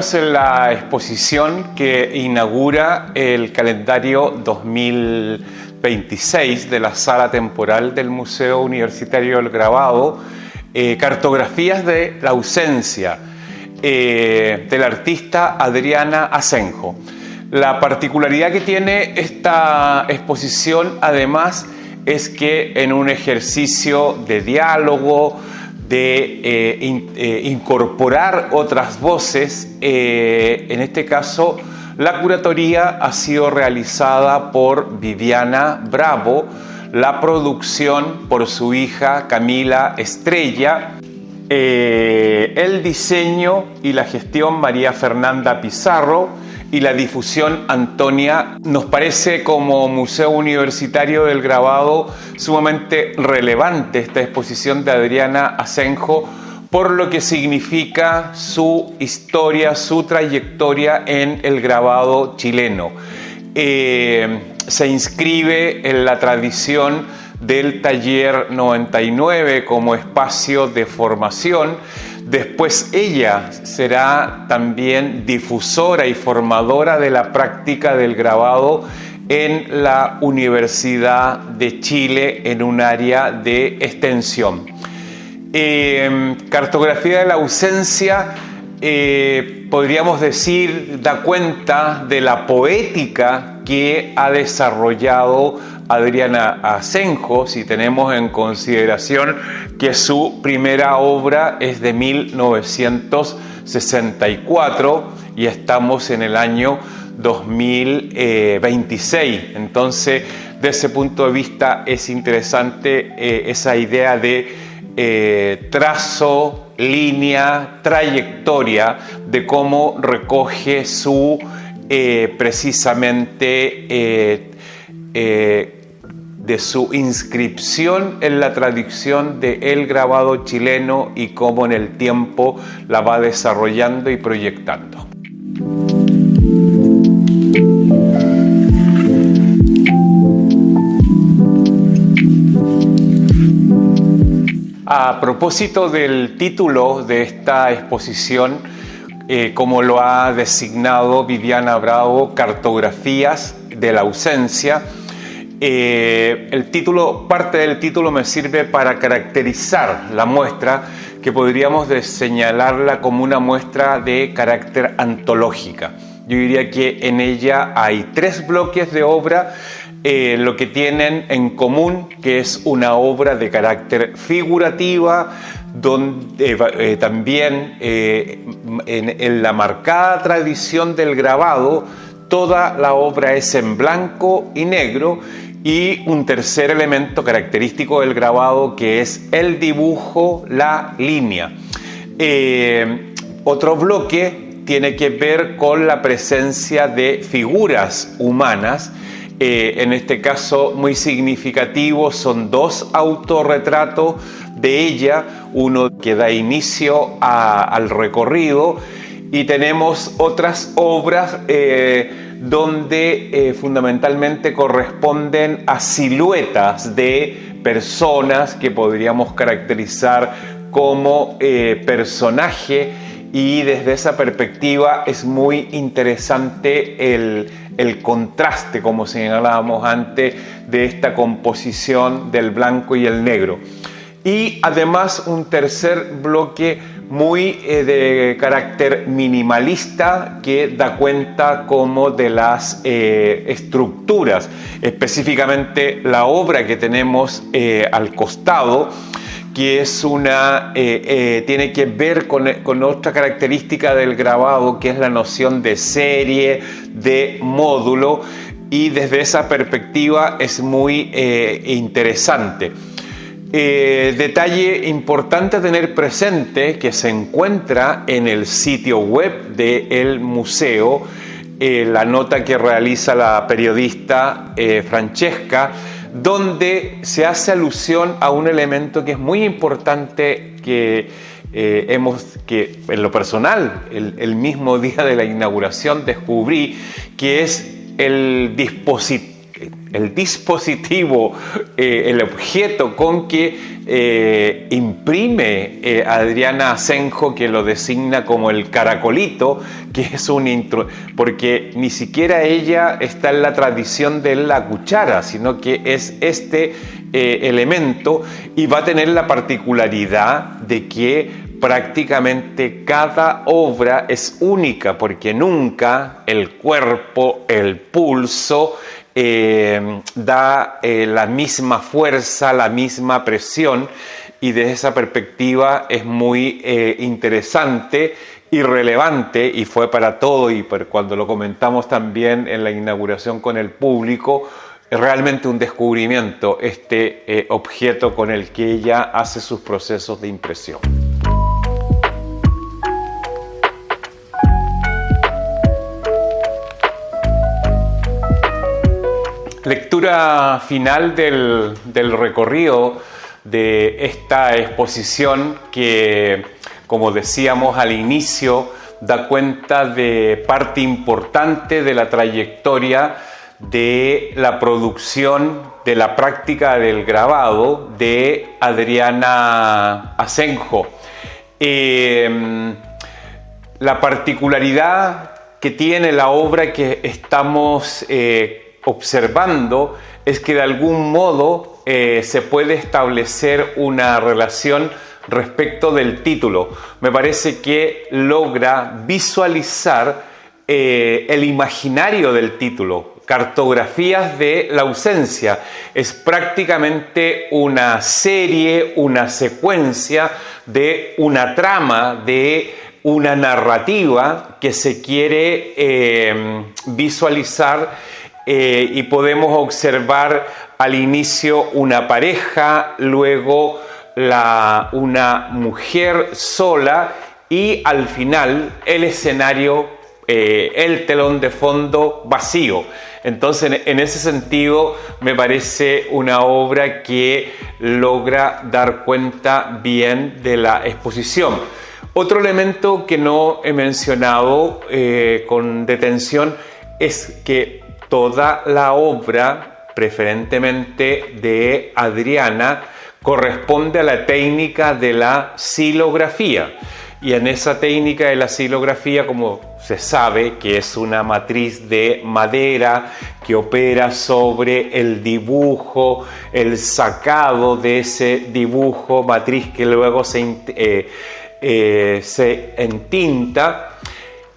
encontramos en la exposición que inaugura el calendario 2026 de la Sala Temporal del Museo Universitario del Grabado, cartografías de la ausencia de la artista Adriana Asenjo. La particularidad que tiene esta exposición, además, es que en un ejercicio de diálogo, de incorporar otras voces, en este caso la curatoría ha sido realizada por Viviana Bravo, la producción por su hija Camila Estrella, el diseño y la gestión María Fernanda Pizarro y la difusión Antonia. Nos parece como Museo Universitario del Grabado sumamente relevante esta exposición de Adriana Asenjo por lo que significa su historia, su trayectoria en el grabado chileno. Se inscribe en la tradición del Taller 99 como espacio de formación. Después ella será también difusora y formadora de la práctica del grabado en la Universidad de Chile en un área de extensión. Cartografía de la ausencia, podríamos decir, da cuenta de la poética que ha desarrollado Adriana Asenjo, si tenemos en consideración que su primera obra es de 1964 y estamos en el año 2026. Entonces, de ese punto de vista es interesante esa idea de trazo, línea, trayectoria, de cómo recoge su precisamente de su inscripción en la tradición del grabado chileno y cómo en el tiempo la va desarrollando y proyectando. A propósito del título de esta exposición, como lo ha designado Viviana Bravo, Cartografías de la ausencia, parte del título me sirve para caracterizar la muestra, que podríamos señalarla como una muestra de carácter antológica. Yo diría que en ella hay 3 bloques de obra, lo que tienen en común, que es una obra de carácter figurativa, donde también en la marcada tradición del grabado, toda la obra es en blanco y negro, y un tercer elemento característico del grabado, que es el dibujo, la línea. Otro bloque tiene que ver con la presencia de figuras humanas. En este caso, muy significativo, son 2 autorretratos de ella, uno que da inicio al recorrido, y tenemos otras obras donde fundamentalmente corresponden a siluetas de personas que podríamos caracterizar como personaje, y desde esa perspectiva es muy interesante el contraste, como señalábamos antes, de esta composición del blanco y el negro. Y además un tercer bloque muy de carácter minimalista, que da cuenta como de las estructuras, específicamente la obra que tenemos al costado, que es tiene que ver con otra característica del grabado, que es la noción de serie, de módulo, y desde esa perspectiva es muy interesante. Detalle importante a tener presente, que se encuentra en el sitio web del museo, la nota que realiza la periodista Francesca, donde se hace alusión a un elemento que es muy importante, que en lo personal, el mismo día de la inauguración descubrí, que es el dispositivo, el objeto con que imprime Adriana Asenjo, que lo designa como el caracolito, que es porque ni siquiera ella está en la tradición de la cuchara, sino que es este elemento, y va a tener la particularidad de que prácticamente cada obra es única, porque nunca el cuerpo, el pulso, da la misma fuerza, la misma presión, y desde esa perspectiva es muy interesante y relevante, y fue para todo, y cuando lo comentamos también en la inauguración con el público, es realmente un descubrimiento este objeto con el que ella hace sus procesos de impresión. Lectura final del recorrido de esta exposición que, como decíamos al inicio, da cuenta de parte importante de la trayectoria de la producción, de la práctica del grabado de Adriana Asenjo. La particularidad que tiene la obra que estamos observando es que de algún modo se puede establecer una relación respecto del título. Me parece que logra visualizar el imaginario del título, Cartografías de la ausencia. Es prácticamente una serie, una secuencia de una trama, de una narrativa que se quiere visualizar. Y podemos observar al inicio una pareja, luego una mujer sola, y al final el escenario, el telón de fondo vacío. Entonces, en ese sentido, me parece una obra que logra dar cuenta bien de la exposición. Otro elemento que no he mencionado con detención es que toda la obra, preferentemente de Adriana, corresponde a la técnica de la xilografía. Y en esa técnica de la xilografía, como se sabe, que es una matriz de madera que opera sobre el dibujo, el sacado de ese dibujo, matriz que luego se entinta.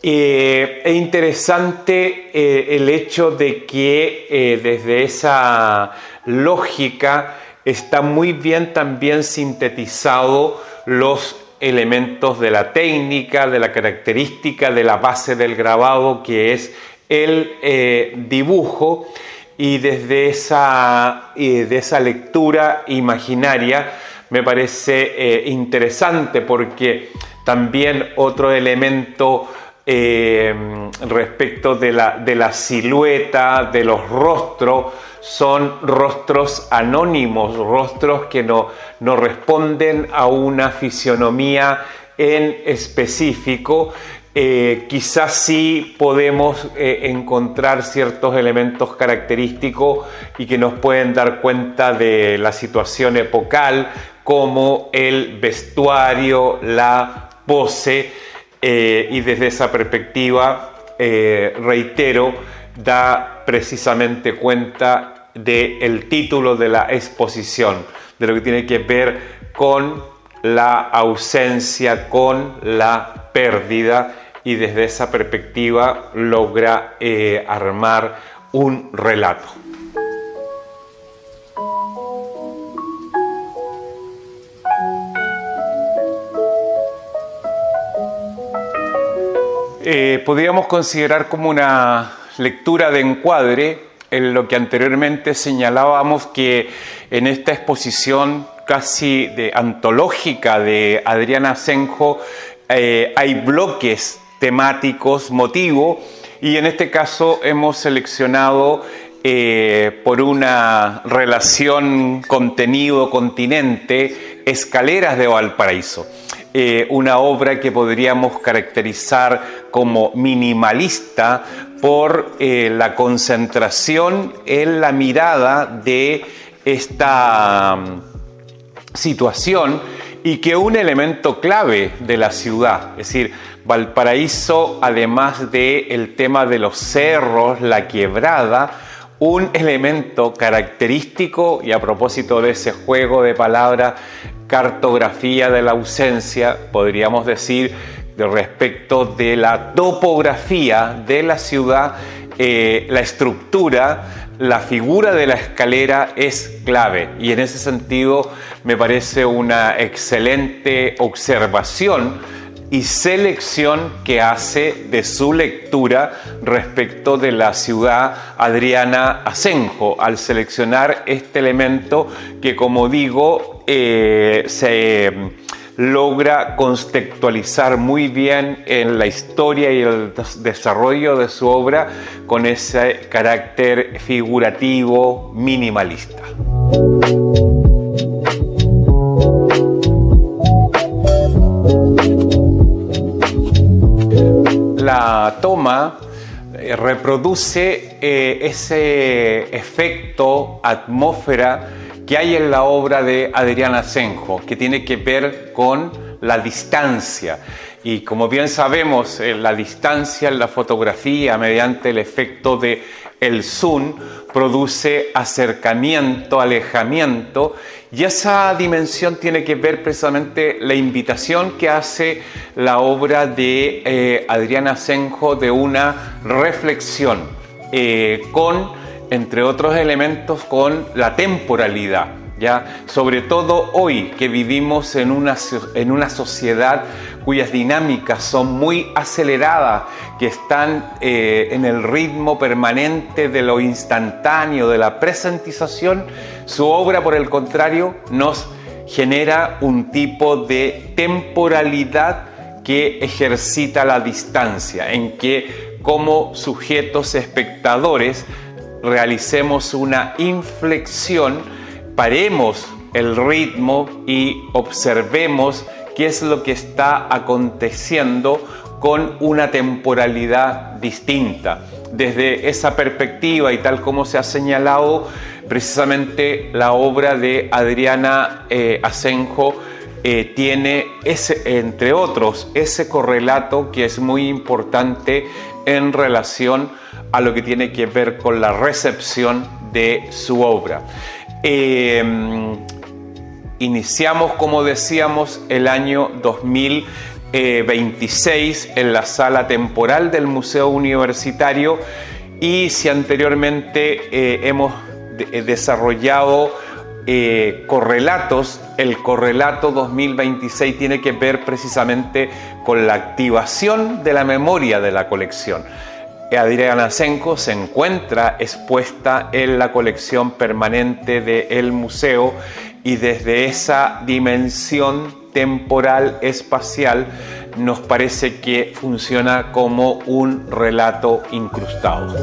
Es interesante el hecho de que desde esa lógica está muy bien también sintetizado los elementos de la técnica, de la característica, de la base del grabado, que es el dibujo, y desde esa lectura imaginaria me parece interesante, porque también otro elemento respecto de la silueta, de los rostros, son rostros anónimos, rostros que no responden a una fisionomía en específico. Quizás sí podemos encontrar ciertos elementos característicos y que nos pueden dar cuenta de la situación epocal, como el vestuario, la pose, y desde esa perspectiva, reitero, da precisamente cuenta del título de la exposición, de lo que tiene que ver con la ausencia, con la pérdida, y desde esa perspectiva logra armar un relato. Podríamos considerar como una lectura de encuadre en lo que anteriormente señalábamos, que en esta exposición casi antológica de Adriana Asenjo hay bloques temáticos, motivo, y en este caso hemos seleccionado por una relación contenido-continente, Escaleras de Valparaíso. Una obra que podríamos caracterizar como minimalista, por la concentración en la mirada de esta situación, y que un elemento clave de la ciudad, es decir, Valparaíso, además del tema de los cerros, la quebrada, un elemento característico, y a propósito de ese juego de palabras, cartografía de la ausencia, podríamos decir, respecto de la topografía de la ciudad, la estructura, la figura de la escalera es clave, y en ese sentido me parece una excelente observación y selección que hace de su lectura respecto de la ciudad Adriana Asenjo, al seleccionar este elemento que, como digo, se logra contextualizar muy bien en la historia y el desarrollo de su obra con ese carácter figurativo minimalista. La toma reproduce ese efecto atmósfera que hay en la obra de Adriana Asenjo, que tiene que ver con la distancia. Y como bien sabemos, la distancia en la fotografía, mediante el efecto de el zoom, produce acercamiento, alejamiento, y esa dimensión tiene que ver precisamente la invitación que hace la obra de Adriana Asenjo de una reflexión con, entre otros elementos, con la temporalidad, ¿ya? Sobre todo hoy que vivimos en una sociedad cuyas dinámicas son muy aceleradas, que están en el ritmo permanente de lo instantáneo, de la presentización, su obra, por el contrario, nos genera un tipo de temporalidad que ejercita la distancia, en que como sujetos espectadores realicemos una inflexión, paremos el ritmo y observemos qué es lo que está aconteciendo con una temporalidad distinta. Desde esa perspectiva, y tal como se ha señalado, precisamente la obra de Adriana Asenjo tiene, entre otros, ese correlato que es muy importante en relación a lo que tiene que ver con la recepción de su obra. Iniciamos, como decíamos, el año 2026 en la sala temporal del Museo Universitario, y si anteriormente hemos desarrollado correlatos, el correlato 2026 tiene que ver precisamente con la activación de la memoria de la colección. Adriana Asenjo se encuentra expuesta en la colección permanente del museo, y desde esa dimensión temporal espacial nos parece que funciona como un relato incrustado.